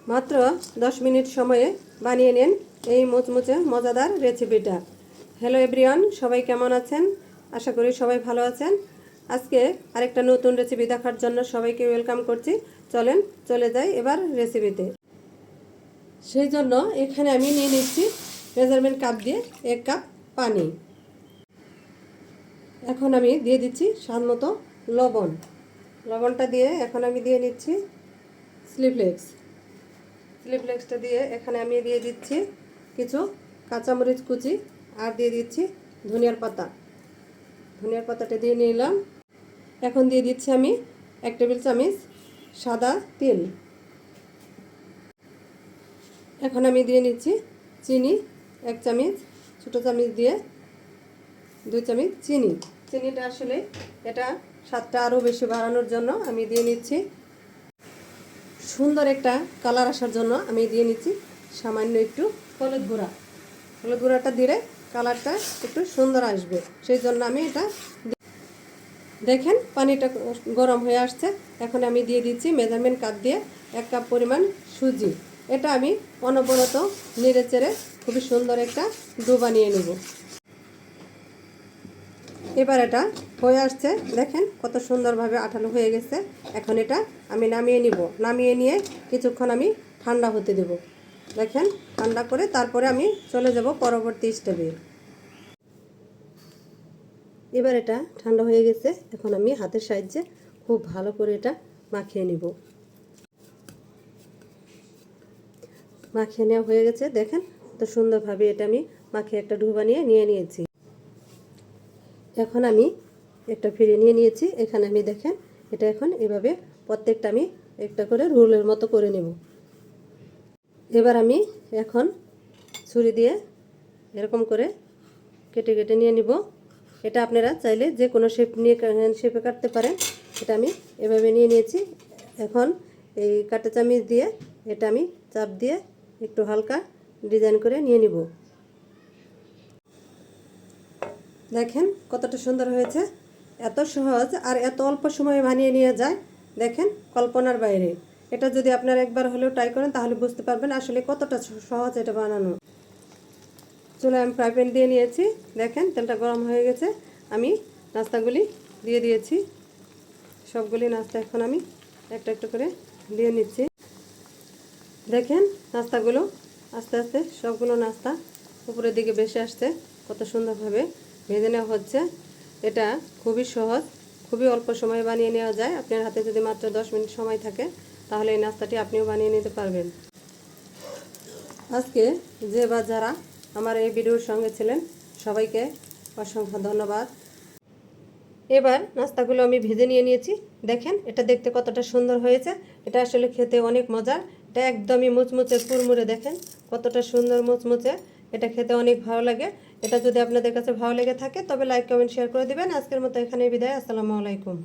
মাত্র 10 মিনিট সময়ে বানিয়ে নিন এই মুচমুচে মজাদার রেসিপিটা। হ্যালো এভরিওয়ান, সবাই কেমন আছেন? আশা করি সবাই ভালো আছেন। আজকে আরেকটা নতুন রেসিপি দেখার জন্য সবাইকে ওয়েলকাম করছি। চলেন চলে যাই এবার রেসিপিতে। সেই জন্য এখানে আমি নিয়ে নিচ্ছি মেজারমেন্ট কাপ দিয়ে 1 কাপ পানি। এখন আমি দিয়ে দিচ্ছি স্বাদ মতো লবণ। লবণটা দিয়ে এখন আমি দিয়ে নিচ্ছি স্লিপলেক্সটা দিয়ে এখানে আমি দিয়ে দিচ্ছি কিছু কাঁচামরিচ কুচি আর দিয়ে দিচ্ছি ধনিয়ার পাতাটা দিয়ে নিলাম। এখন দিয়ে দিচ্ছি আমি 1 টেবিল চামচ সাদা তেল। এখন আমি দিয়ে নিচ্ছি চিনি 1 চামচ, ছোটো চামচ দিয়ে 2 চামচ চিনিটা আসলে এটা স্বাদটা আরও বেশি বাড়ানোর জন্য আমি দিয়ে নিচ্ছি। সুন্দর একটা কালার আসার জন্য আমি দিয়ে নিচ্ছি সামান্য একটু হলুদ গুঁড়াটা দিলে কালারটা একটু সুন্দর আসবে, সেই জন্য আমি এটা দেখেন পানিটা গরম হয়ে আসছে। এখন আমি দিয়ে দিচ্ছি মেজারমেন্ট কাপ দিয়ে 1 কাপ পরিমাণ সুজি। এটা আমি অনবরত নেড়ে চেড়ে খুবই সুন্দর একটা ডো বানিয়ে নেব। এবার এটা হয়ে আসছে, দেখেন কত সুন্দরভাবে আঠালো হয়ে গেছে। এখন এটা আমি নামিয়ে নিয়ে কিছুক্ষণ আমি ঠান্ডা হতে দেব। দেখেন ঠান্ডা করে তারপরে আমি চলে যাব পরবর্তী স্টেপে। এবার এটা ঠান্ডা হয়ে গেছে, এখন আমি হাতের সাহায্যে খুব ভালো করে এটা মাখিয়ে নেব। মাখিয়ে নেওয়া হয়ে গেছে, দেখেন তো সুন্দরভাবে এটা আমি মাখিয়ে একটা ডো বানিয়ে নিয়েছি। এখন আমি একটা ফিরে নিয়ে নিয়েছি। এখানে আমি দেখেন এটা এখন এভাবে প্রত্যেকটা আমি একটা করে রোলের মতো করে নেব। এবার আমি এখন ছুরি দিয়ে এরকম করে কেটে নিয়ে নিব। এটা আপনারা চাইলে যে কোনো শেপে কাটতে পারেন। এটা আমি এভাবে নিয়ে নিয়েছি। এখন এই কাঁটা চামচ দিয়ে এটা আমি চাপ দিয়ে একটু হালকা ডিজাইন করে নিয়ে নিব। দেখেন কতটা সুন্দর হয়েছে, এত সহজ আর এত অল্প সময়ে বানিয়ে নিয়ে যায়, দেখেন কল্পনার বাইরে। এটা যদি আপনারা একবার হলেও ট্রাই করেন তাহলে বুঝতে পারবেন আসলে কতটা সহজ এটা বানানো। চুলায় আমি ফ্রাই প্যান দিয়ে নিয়েছি, দেখেন তেলটা গরম হয়ে গেছে। আমি নাস্তাগুলি দিয়ে দিয়েছি, সবগুলি নাস্তা এখন আমি একটা করে দিয়ে নিচ্ছি। দেখেন নাস্তাগুলো আস্তে আস্তে সবগুলো নাস্তা উপরের দিকে ভেসে আসছে, কত সুন্দরভাবে ভেজে নেওয়া হচ্ছে। এটা খুবই সহজ, খুবই অল্প সময়ে বানিয়ে নেওয়া যায়। আপনার হাতে যদি মাত্র 10 মিনিট সময় থাকে তাহলে এই নাস্তাটি আপনিও বানিয়ে নিতে পারবেন। আজকে যে বা যারা আমার এই ভিডিওর সঙ্গে ছিলেন সবাইকে অসংখ্য ধন্যবাদ। এবার নাস্তাগুলো আমি ভেজে নিয়েছি, দেখেন এটা দেখতে কতটা সুন্দর হয়েছে। এটা আসলে খেতে অনেক মজার, এটা একদমই মুচমুচে কুরমুরে, দেখেন কতটা সুন্দর মুচমুচে। এটা খেতে অনেক ভালো লাগে। এটা যদি আপনাদের কাছে ভালো লেগে থাকে তবে লাইক কমেন্ট শেয়ার করে দিবেন। আজকের মতো এখানেই বিদায়। আসসালামু আলাইকুম।